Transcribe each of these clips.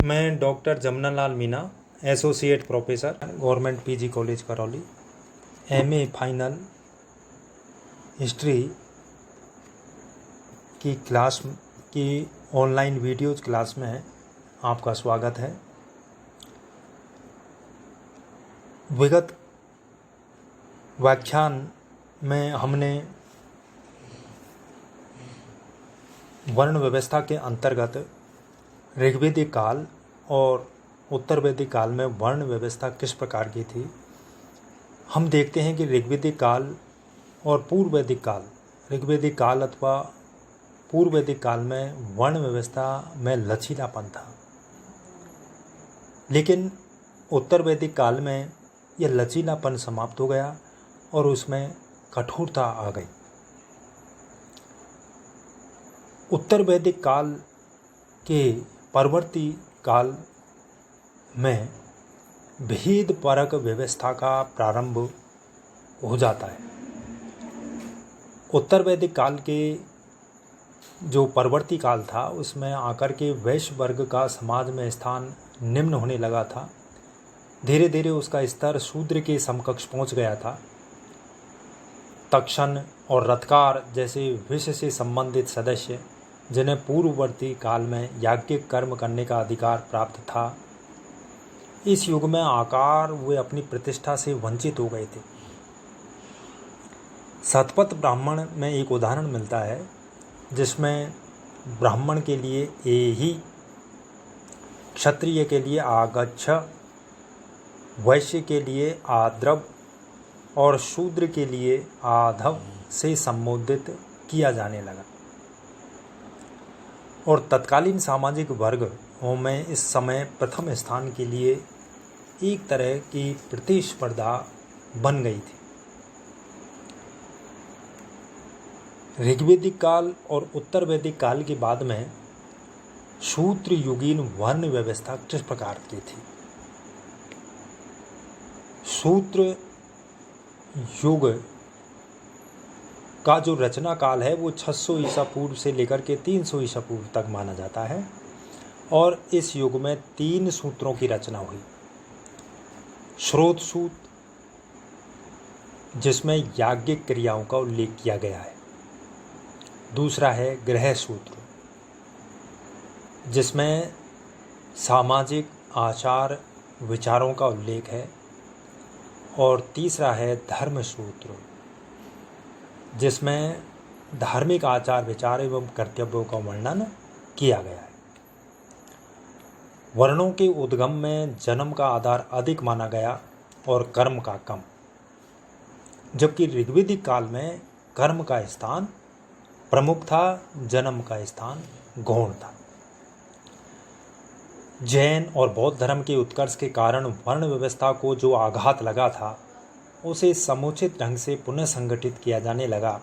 मैं doctor Jamna Lal Meena, associate professor, government PG college Karauli, MA final history की class की online videos class में आपका स्वागत है। विगत व्याख्यान में हमने वर्ण व्यवस्था के अंतर्गत ऋग्वेदिक काल और उत्तर वैदिक काल में वर्ण व्यवस्था किस प्रकार की थी। हम देखते हैं कि ऋग्वेदिक काल और पूर्व वैदिक काल, ऋग्वेदिक काल अथवा पूर्व वैदिक काल में वर्ण व्यवस्था में लचीलापन था, लेकिन उत्तर वैदिक काल में यह लचीलापन समाप्त हो गया और उसमें कठोरता आ गई। उत्तर वैदिक काल के परवर्ती काल में भेद परक व्यवस्था का प्रारंभ हो जाता है। उत्तर वैदिक काल के जो परवर्ती काल था उसमें आकर के वैश्य वर्ग का समाज में स्थान निम्न होने लगा था। धीरे धीरे उसका स्तर शूद्र के समकक्ष पहुंच गया था। तक्षण और रथकार जैसे विषय से संबंधित सदस्य, जिन्हें पूर्ववर्ती काल में याज्ञिक कर्म करने का अधिकार प्राप्त था, इस युग में आकार वे अपनी प्रतिष्ठा से वंचित हो गए थे। शतपथ ब्राह्मण में एक उदाहरण मिलता है जिसमें ब्राह्मण के लिए एहि, क्षत्रिय के लिए आगच्छ, वैश्य के लिए आद्रव और शूद्र के लिए आधव से संबोधित किया जाने लगा। और तत्कालीन सामाजिक वर्गों में इस समय प्रथम स्थान के लिए एक तरह की प्रतिस्पर्धा बन गई थी। ऋग्वेदिक काल और उत्तर वैदिक काल के बाद में शूद्र युगीन वर्ण व्यवस्था किस प्रकार की थी। शूद्र युग का जो रचना काल है वो 600 ईसा पूर्व से लेकर के 300 ईसा पूर्व तक माना जाता है और इस युग में 3 सूत्रों की रचना हुई। श्रोत सूत्र, जिसमें याज्ञिक क्रियाओं का उल्लेख किया गया है। दूसरा है गृह सूत्र, जिसमें सामाजिक आचार विचारों का उल्लेख है। और तीसरा है धर्म सूत्र, जिसमें धार्मिक आचार विचार एवं कर्तव्यों का वर्णन किया गया है। वर्णों के उद्गम में जन्म का आधार अधिक माना गया और कर्म का कम, जबकि ऋग्वेदिक काल में कर्म का स्थान प्रमुख था, जन्म का स्थान गौण था। जैन और बौद्ध धर्म के उत्कर्ष के कारण वर्ण व्यवस्था को जो आघात लगा था उसे समुचित ढंग से पुनः संगठित किया जाने लगा।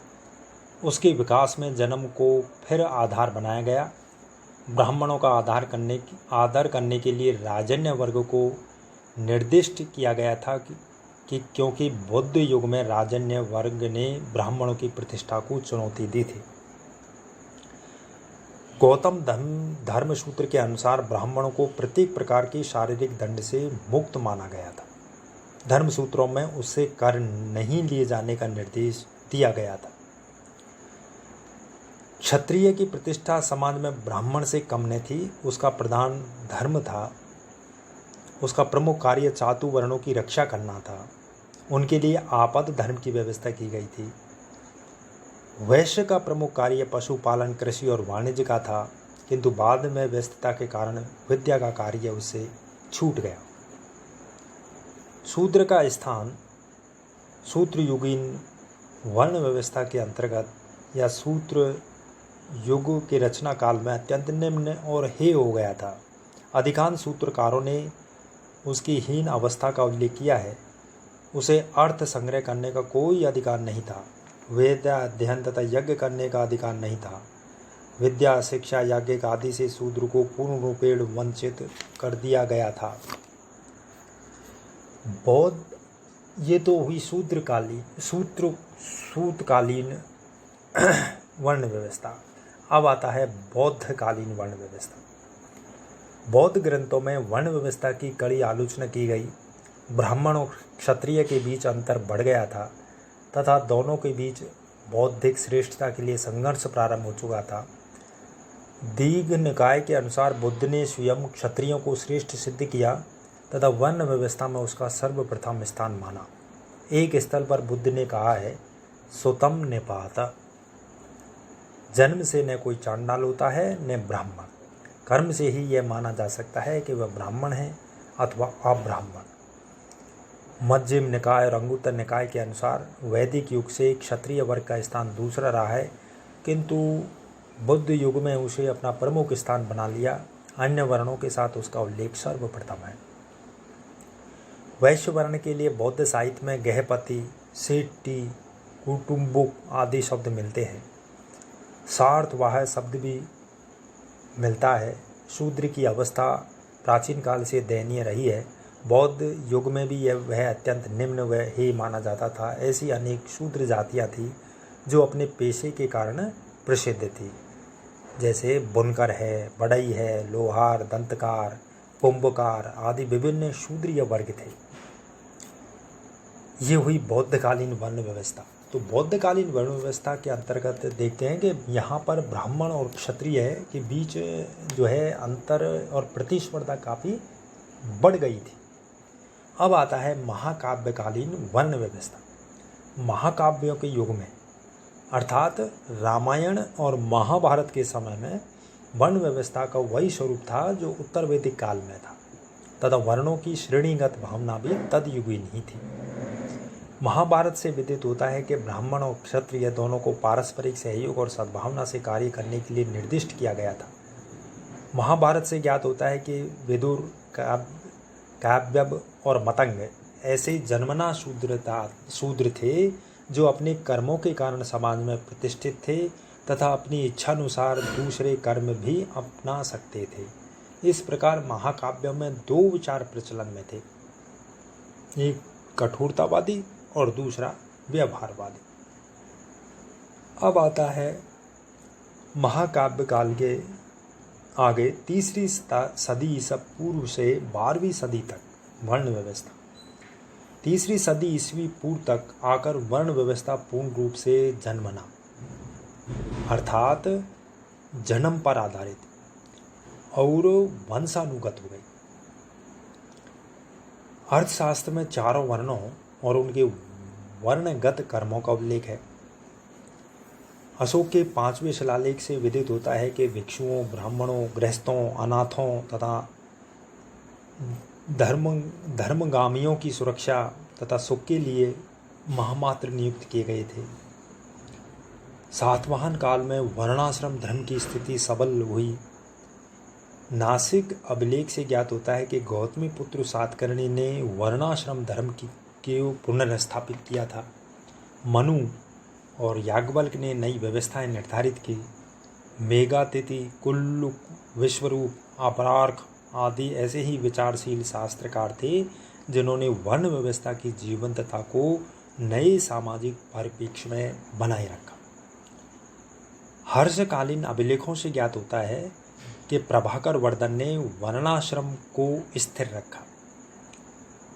उसके विकास में जन्म को फिर आधार बनाया गया। ब्राह्मणों का आदर करने के लिए राजन्य वर्ग को निर्दिष्ट किया गया था कि क्योंकि बौद्ध युग में राजन्य वर्ग ने ब्राह्मणों की प्रतिष्ठा को चुनौती दी थी। गौतम धर्म सूत्र के अनुसार ब्राह्मणों को प्रत्येक प्रकार की शारीरिक दंड से मुक्त माना गया था। धर्म सूत्रों में उससे कर नहीं लिए जाने का निर्देश दिया गया था। क्षत्रिय की प्रतिष्ठा समाज में ब्राह्मण से कम न थी। उसका प्रधान धर्म था। उसका प्रमुख कार्य चातु वर्णों की रक्षा करना था। उनके लिए आपद धर्म की व्यवस्था की गई थी। वैश्य का प्रमुख कार्य पशुपालन, कृषि और वाणिज्य का था, किंतु बाद में व्यस्तता के कारण विद्या का कार्य उससे छूट गया। शूद्र का स्थान सूत्र युगीन वर्ण व्यवस्था के अंतर्गत या सूत्र युग के रचना काल में अत्यंत निम्न और हेय हो गया था। अधिकांश सूत्रकारों ने उसकी हीन अवस्था का उल्लेख किया है। उसे अर्थ संग्रह करने का कोई अधिकार नहीं था। वेद अध्ययन तथा यज्ञ करने का अधिकार नहीं था। विद्या, शिक्षा, याज्ञिक आदि से शूद्र को पूर्ण रूपेण वंचित कर दिया गया था। बौद्ध, ये तो हुई सूत्रकालीन वर्ण व्यवस्था। अब आता है बौद्धकालीन वर्ण व्यवस्था। बौद्ध ग्रंथों में वर्ण व्यवस्था की कड़ी आलोचना की गई। ब्राह्मण और क्षत्रिय के बीच अंतर बढ़ गया था तथा दोनों के बीच बौद्धिक श्रेष्ठता के लिए संघर्ष प्रारंभ हो चुका था। दीघ निकाय के अनुसार बुद्ध ने स्वयं क्षत्रियों को श्रेष्ठ सिद्ध किया तथा वर्ण व्यवस्था में उसका सर्वप्रथम स्थान माना। एक स्थल पर बुद्ध ने कहा है, सुतम निपाता, जन्म से न कोई चांडाल होता है न ब्राह्मण, कर्म से ही यह माना जा सकता है कि वह ब्राह्मण है अथवा अब्राह्मण। मध्यम निकाय और अंगुत्तर निकाय के अनुसार वैदिक युग से क्षत्रिय वर्ग का स्थान दूसरा रहा है, किंतु बुद्ध युग में उसे अपना प्रमुख स्थान बना लिया। अन्य वर्णों के साथ उसका उल्लेख सर्वप्रथम है। वैश्य वर्ण के लिए बौद्ध साहित्य में गहपति, सेट्टी, कुटुम्बुक आदि शब्द मिलते हैं। सार्थवाह शब्द भी मिलता है। शूद्र की अवस्था प्राचीन काल से दयनीय रही है। बौद्ध युग में भी वह अत्यंत निम्न व ही माना जाता था। ऐसी अनेक शूद्र जातियाँ थीं जो अपने पेशे के कारण प्रसिद्ध थी, जैसे बुनकर है, बढ़ई है, लोहार, दंतकार, कुंभकार आदि विभिन्न शूद्रीय वर्ग थे। ये हुई बौद्धकालीन वर्ण व्यवस्था। तो बौद्धकालीन वर्ण व्यवस्था के अंतर्गत देखते हैं कि यहाँ पर ब्राह्मण और क्षत्रिय के बीच जो है अंतर और प्रतिस्पर्धा काफ़ी बढ़ गई थी। अब आता है महाकाव्यकालीन वर्ण व्यवस्था। महाकाव्यों के युग में अर्थात रामायण और महाभारत के समय में वर्ण व्यवस्था का वही स्वरूप था जो उत्तर वैदिक काल में था तथा वर्णों की श्रेणीगत भावना भी तदयुगीन ही थी। महाभारत से विदित होता है कि ब्राह्मण और क्षत्रिय दोनों को पारस्परिक सहयोग और सद्भावना से कार्य करने के लिए निर्दिष्ट किया गया था। महाभारत से ज्ञात होता है कि विदुर, काव्यव और मतंग ऐसे जन्मना शूद्र थे जो अपने कर्मों के कारण समाज में प्रतिष्ठित थे तथा अपनी इच्छानुसार दूसरे कर्म भी अपना सकते थे। इस प्रकार महाकाव्यों में दो विचार प्रचलन में थे, एक कठोरतावादी और दूसरा व्यवहारवादी। अब आता है महाकाव्य काल के आगे तीसरी सदी ईसा पूर्व से 12वीं सदी तक वर्ण व्यवस्था। तीसरी सदी ईस्वी पूर्व तक आकर वर्ण व्यवस्था पूर्ण रूप से जन्मना अर्थात जन्म पर आधारित और वंशानुगत हो गई। अर्थशास्त्र में चारों वर्णों और उनके वर्णगत कर्मों का उल्लेख है। अशोक के 5वें शिलालेख से विदित होता है कि भिक्षुओं, ब्राह्मणों, गृहस्थों, अनाथों तथा धर्मगामियों की सुरक्षा तथा सुख के लिए महामात्र नियुक्त किए गए थे। सातवाहन काल में वर्णाश्रम धर्म की स्थिति सबल हुई। नासिक अभिलेख से ज्ञात होता है कि गौतमी पुत्र सातकर्णी ने वर्णाश्रम धर्म के पुनर्स्थापित किया था। मनु और याज्ञवल्क्य ने नई व्यवस्थाएं निर्धारित की। मेघातिथि, कुल्लुक, विश्वरूप, अपरार्क आदि ऐसे ही विचारशील शास्त्रकार थे जिन्होंने वर्ण व्यवस्था की जीवंतता को नए सामाजिक परिप्रेक्ष्य में बनाए रखा। हर्षकालीन अभिलेखों से ज्ञात होता है कि प्रभाकर वर्धन ने वर्णाश्रम को स्थिर रखा।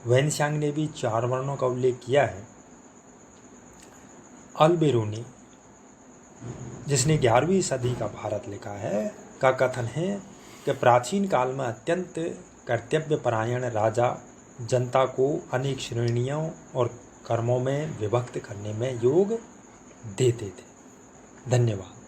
वैनस्यांग ने भी 4 वर्णों का उल्लेख किया है। अल्बेरोनी, जिसने 11वीं सदी का भारत लिखा है, का कथन है कि प्राचीन काल में अत्यंत कर्तव्यपरायण राजा जनता को अनेक श्रेणियों और कर्मों में विभक्त करने में योग देते थे। धन्यवाद।